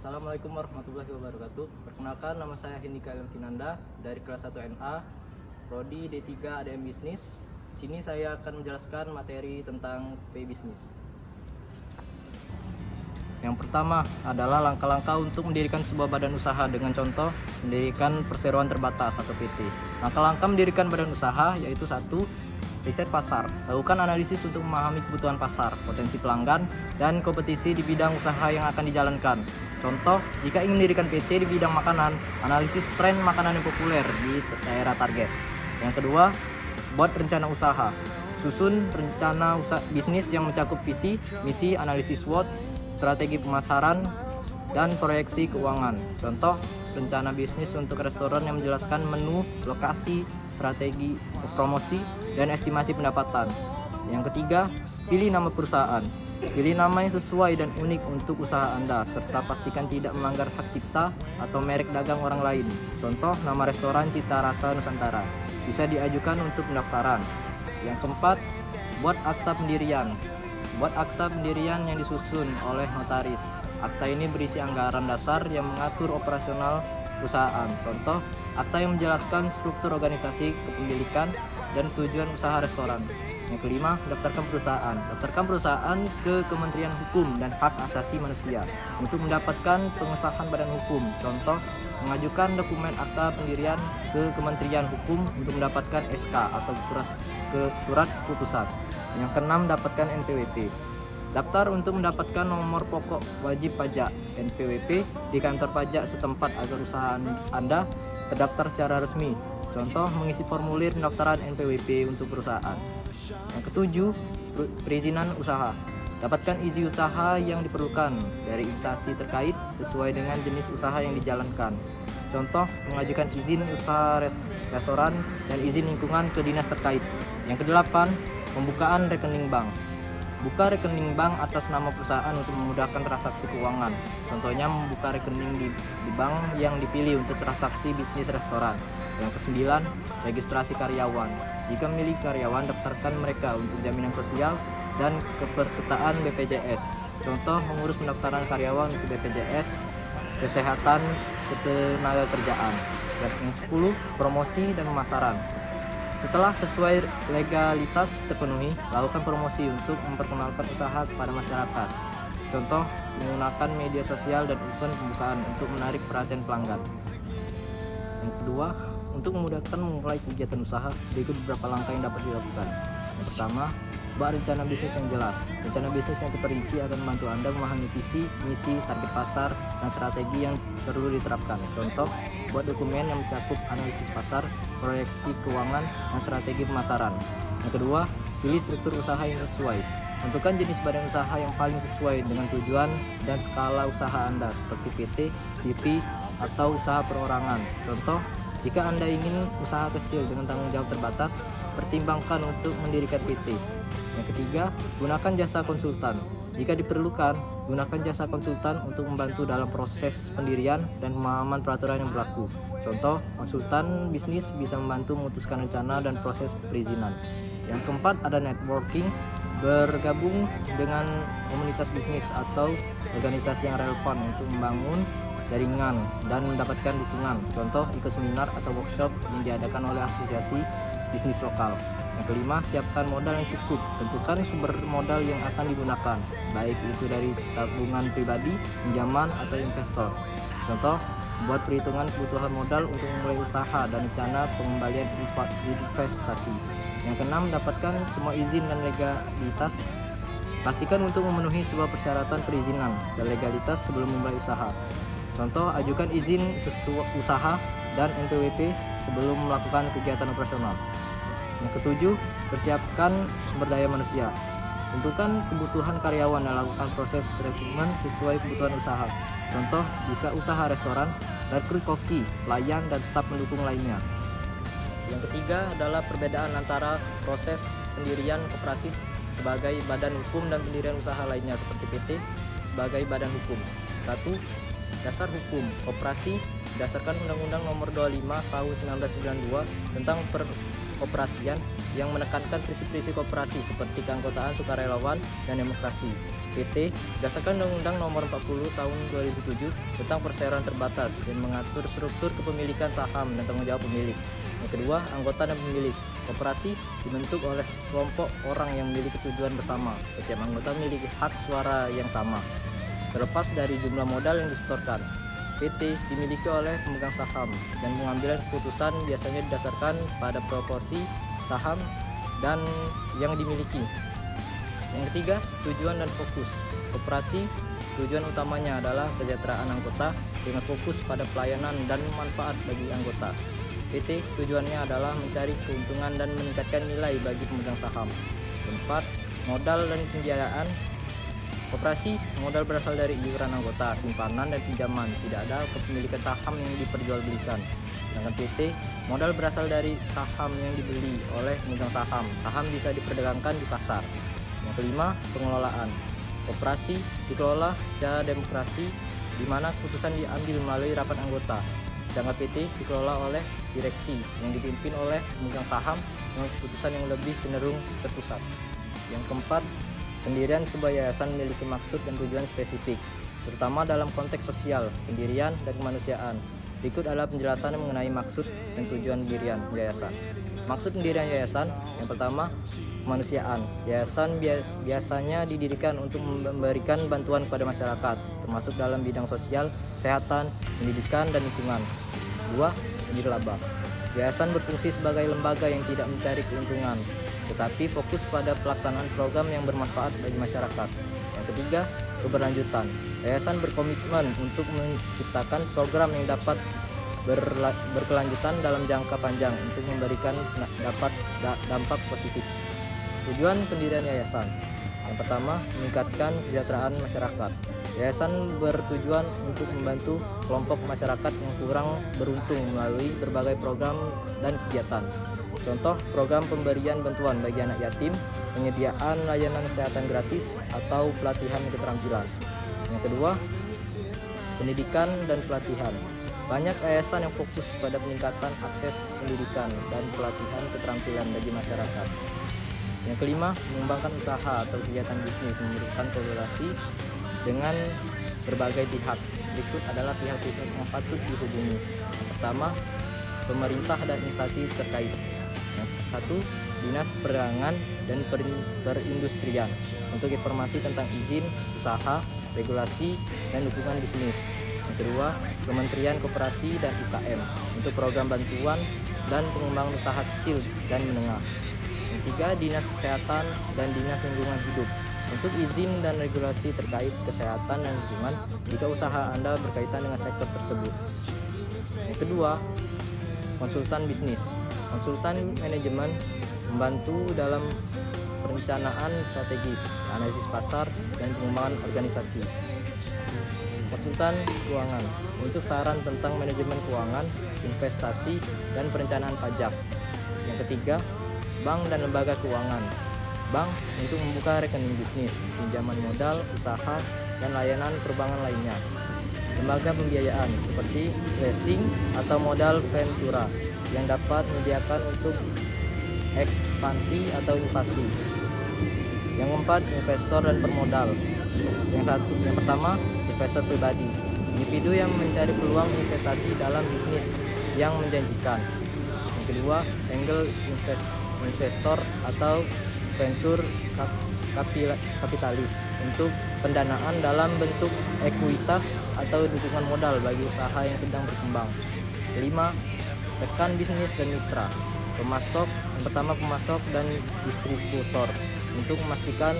Assalamualaikum warahmatullahi wabarakatuh. Perkenalkan, nama saya Hendika Elvinanda dari kelas 1 NA, Prodi D3 ADM Bisnis. Sini saya akan menjelaskan materi tentang P Bisnis. Yang pertama adalah langkah-langkah untuk mendirikan sebuah badan usaha dengan contoh mendirikan perseroan terbatas atau PT. Langkah-langkah mendirikan badan usaha yaitu 1. Riset pasar. Lakukan analisis untuk memahami kebutuhan pasar, potensi pelanggan, dan kompetisi di bidang usaha yang akan dijalankan. Contoh, jika ingin mendirikan PT di bidang makanan, analisis tren makanan yang populer di daerah target. Yang kedua, buat rencana usaha. Susun rencana bisnis yang mencakup visi, misi, analisis SWOT, strategi pemasaran, dan proyeksi keuangan. Contoh, rencana bisnis untuk restoran yang menjelaskan menu, lokasi, strategi promosi, dan estimasi pendapatan. Yang ketiga, pilih nama perusahaan. Pilih nama yang sesuai dan unik untuk usaha Anda, serta pastikan tidak melanggar hak cipta atau merek dagang orang lain. Contoh, nama restoran Cita Rasa Nusantara. Bisa diajukan untuk pendaftaran. Yang keempat, buat akta pendirian. Buat akta pendirian yang disusun oleh notaris. Akta ini berisi anggaran dasar yang mengatur operasional perusahaan. Contoh, akta yang menjelaskan struktur organisasi kepemilikan dan tujuan usaha restoran. Yang kelima, daftarkan perusahaan. Daftarkan perusahaan ke Kementerian Hukum dan Hak Asasi Manusia untuk mendapatkan pengesahan badan hukum. Contoh, mengajukan dokumen akta pendirian ke Kementerian Hukum untuk mendapatkan SK atau surat keputusan. Yang keenam, dapatkan NPWP. Daftar untuk mendapatkan nomor pokok wajib pajak NPWP di kantor pajak setempat agar usaha Anda terdaftar secara resmi. Contoh, mengisi formulir pendaftaran NPWP untuk perusahaan. Yang ketujuh, perizinan usaha. Dapatkan izin usaha yang diperlukan dari instansi terkait sesuai dengan jenis usaha yang dijalankan. Contoh, mengajukan izin usaha restoran dan izin lingkungan ke dinas terkait. Yang kedelapan, pembukaan rekening bank. Buka rekening bank atas nama perusahaan untuk memudahkan transaksi keuangan. Contohnya, membuka rekening di bank yang dipilih untuk transaksi bisnis restoran. Yang kesembilan, registrasi karyawan. Jika memiliki karyawan, daftarkan mereka untuk jaminan sosial dan kepesertaan BPJS. Contoh, mengurus pendaftaran karyawan untuk BPJS, kesehatan, ketenagakerjaan. Dan yang 10, promosi dan pemasaran. Setelah sesuai legalitas terpenuhi, lakukan promosi untuk memperkenalkan usaha kepada masyarakat. Contoh, menggunakan media sosial dan event pembukaan untuk menarik perhatian pelanggan. Yang kedua, untuk memudahkan memulai kegiatan usaha, berikut beberapa langkah yang dapat dilakukan. Yang pertama, buat rencana bisnis yang jelas. Rencana bisnis yang terperinci akan membantu Anda memahami visi, misi, target pasar, dan strategi yang perlu diterapkan. Contoh, buat dokumen yang mencakup analisis pasar, proyeksi keuangan, dan strategi pemasaran. Yang kedua, pilih struktur usaha yang sesuai. Tentukan jenis badan usaha yang paling sesuai dengan tujuan dan skala usaha Anda, seperti PT, CV, atau usaha perorangan. Contoh, jika Anda ingin usaha kecil dengan tanggung jawab terbatas, pertimbangkan untuk mendirikan PT. Yang ketiga, gunakan jasa konsultan. Jika diperlukan, gunakan jasa konsultan untuk membantu dalam proses pendirian dan pemahaman peraturan yang berlaku. Contoh, konsultan bisnis bisa membantu memutuskan rencana dan proses perizinan. Yang keempat, ada networking. Bergabung dengan komunitas bisnis atau organisasi yang relevan untuk membangun jaringan dan mendapatkan dukungan. Contoh, ikut seminar atau workshop yang diadakan oleh asosiasi bisnis lokal. Yang kelima, siapkan modal yang cukup. Tentukan sumber modal yang akan digunakan, baik itu dari tabungan pribadi, pinjaman, atau investor. Contoh, buat perhitungan kebutuhan modal untuk memulai usaha dan rencana pengembalian investasi. Yang keenam, dapatkan semua izin dan legalitas. Pastikan untuk memenuhi sebuah persyaratan perizinan dan legalitas sebelum memulai usaha. Contoh, ajukan izin usaha dan NPWP sebelum melakukan kegiatan operasional. Yang ketujuh, persiapkan sumber daya manusia. Tentukan kebutuhan karyawan dan lakukan proses rekrutmen sesuai kebutuhan usaha. Contoh, jika usaha restoran, rekrut koki, pelayan, dan staf pendukung lainnya. Yang ketiga adalah perbedaan antara proses pendirian koperasi sebagai badan hukum dan pendirian usaha lainnya seperti PT sebagai badan hukum. 1. Dasar hukum koperasi berdasarkan Undang-Undang Nomor 25 Tahun 1992 tentang keoperasian yang menekankan prinsip-prinsip koperasi seperti keanggotaan sukarelawan dan demokrasi. PT berdasarkan Undang-Undang Nomor 40 Tahun 2007 tentang perseroan terbatas dan mengatur struktur kepemilikan saham dan tanggung jawab pemilik. Yang kedua, anggota dan pemilik. Koperasi dibentuk oleh kelompok orang yang memiliki tujuan bersama. Setiap anggota memiliki hak suara yang sama, terlepas dari jumlah modal yang disetorkan. PT dimiliki oleh pemegang saham dan pengambilan keputusan biasanya didasarkan pada proporsi saham dan yang dimiliki. Yang ketiga, tujuan dan fokus. Koperasi tujuan utamanya adalah kesejahteraan anggota dengan fokus pada pelayanan dan manfaat bagi anggota. PT tujuannya adalah mencari keuntungan dan meningkatkan nilai bagi pemegang saham. Keempat, modal dan pembiayaan. Koperasi modal berasal dari iuran anggota, simpanan dan pinjaman. Tidak ada kepemilikan saham yang diperjualbelikan. Sedangkan PT modal berasal dari saham yang dibeli oleh pemegang saham. Saham bisa diperdagangkan di pasar. Yang kelima, pengelolaan. Koperasi dikelola secara demokrasi di mana keputusan diambil melalui rapat anggota. Sedangkan PT dikelola oleh direksi yang dipimpin oleh pemegang saham dengan keputusan yang lebih cenderung terpusat. Yang keempat, pendirian sebuah yayasan memiliki maksud dan tujuan spesifik, terutama dalam konteks sosial, pendirian, dan kemanusiaan. Berikut adalah penjelasan mengenai maksud dan tujuan pendirian yayasan. Maksud pendirian yayasan, yang pertama, kemanusiaan. Yayasan biasanya didirikan untuk memberikan bantuan kepada masyarakat, termasuk dalam bidang sosial, kesehatan, pendidikan, dan lingkungan. 2. Nirlaba. Yayasan berfungsi sebagai lembaga yang tidak mencari keuntungan, tetapi fokus pada pelaksanaan program yang bermanfaat bagi masyarakat. Yang ketiga, keberlanjutan. Yayasan berkomitmen untuk menciptakan program yang dapat berkelanjutan dalam jangka panjang untuk memberikan dampak positif. Tujuan pendirian yayasan. Yang pertama, meningkatkan kesejahteraan masyarakat. Yayasan bertujuan untuk membantu kelompok masyarakat yang kurang beruntung melalui berbagai program dan kegiatan. Contoh, program pemberian bantuan bagi anak yatim, penyediaan layanan kesehatan gratis, atau pelatihan keterampilan. Yang kedua, pendidikan dan pelatihan. Banyak yayasan yang fokus pada peningkatan akses pendidikan dan pelatihan keterampilan bagi masyarakat. Yang kelima, mengembangkan usaha atau kegiatan bisnis memerlukan kolaborasi dengan berbagai pihak. Berikut adalah pihak-pihak yang patut dihubungi. Yang pertama, pemerintah dan instansi terkait. Yang satu, Dinas Perdagangan dan Perindustrian untuk informasi tentang izin usaha, regulasi, dan dukungan bisnis. Yang kedua, Kementerian Koperasi dan UKM untuk program bantuan dan pengembangan usaha kecil dan menengah. Yang ketiga, Dinas Kesehatan dan Dinas Lingkungan Hidup untuk izin dan regulasi terkait kesehatan dan lingkungan jika usaha Anda berkaitan dengan sektor tersebut. Yang kedua, konsultan bisnis. Konsultan manajemen membantu dalam perencanaan strategis, analisis pasar, dan pengembangan organisasi. Konsultan keuangan untuk saran tentang manajemen keuangan, investasi, dan perencanaan pajak. Yang ketiga, bank dan lembaga keuangan. Bank untuk membuka rekening bisnis, pinjaman modal, usaha, dan layanan perbankan lainnya. Lembaga pembiayaan seperti leasing atau modal ventura yang dapat menyediakan untuk ekspansi atau invasi. Yang keempat, investor dan pemodal. Yang pertama, investor pribadi, individu yang mencari peluang investasi dalam bisnis yang menjanjikan. Yang kedua, angel investor atau venture kapitalis untuk pendanaan dalam bentuk ekuitas atau dukungan modal bagi usaha yang sedang berkembang. Kelima, rekan bisnis dan mitra. Yang pertama pemasok dan distributor untuk memastikan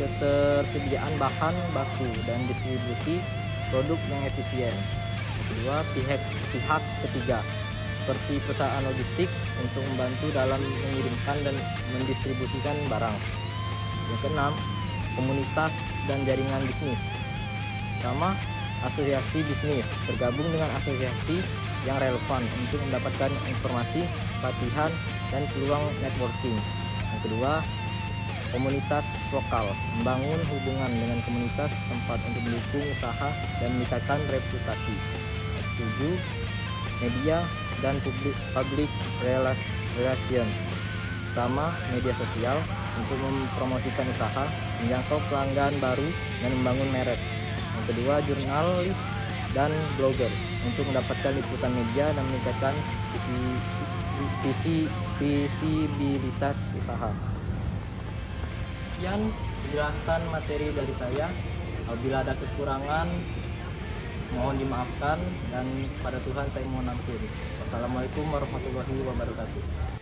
ketersediaan bahan baku dan distribusi produk yang efisien. Yang kedua, pihak ketiga seperti perusahaan logistik untuk membantu dalam mengirimkan dan mendistribusikan barang. Yang keenam, komunitas dan jaringan bisnis. Pertama, asosiasi bisnis bergabung dengan asosiasi yang relevan untuk mendapatkan informasi, pelatihan, dan peluang networking. Yang kedua, komunitas lokal membangun hubungan dengan komunitas tempat untuk mendukung usaha dan meningkatkan reputasi. Yang ketujuh, media dan public relation. Pertama, media sosial untuk mempromosikan usaha, menjangkau pelanggan baru, dan membangun merek. Yang kedua, jurnalis dan blogger untuk mendapatkan liputan media dan meningkatkan visibilitas usaha. Sekian penjelasan materi dari saya. Apabila ada kekurangan, mohon dimaafkan, dan pada Tuhan saya mohon ampun. Wassalamualaikum warahmatullahi wabarakatuh.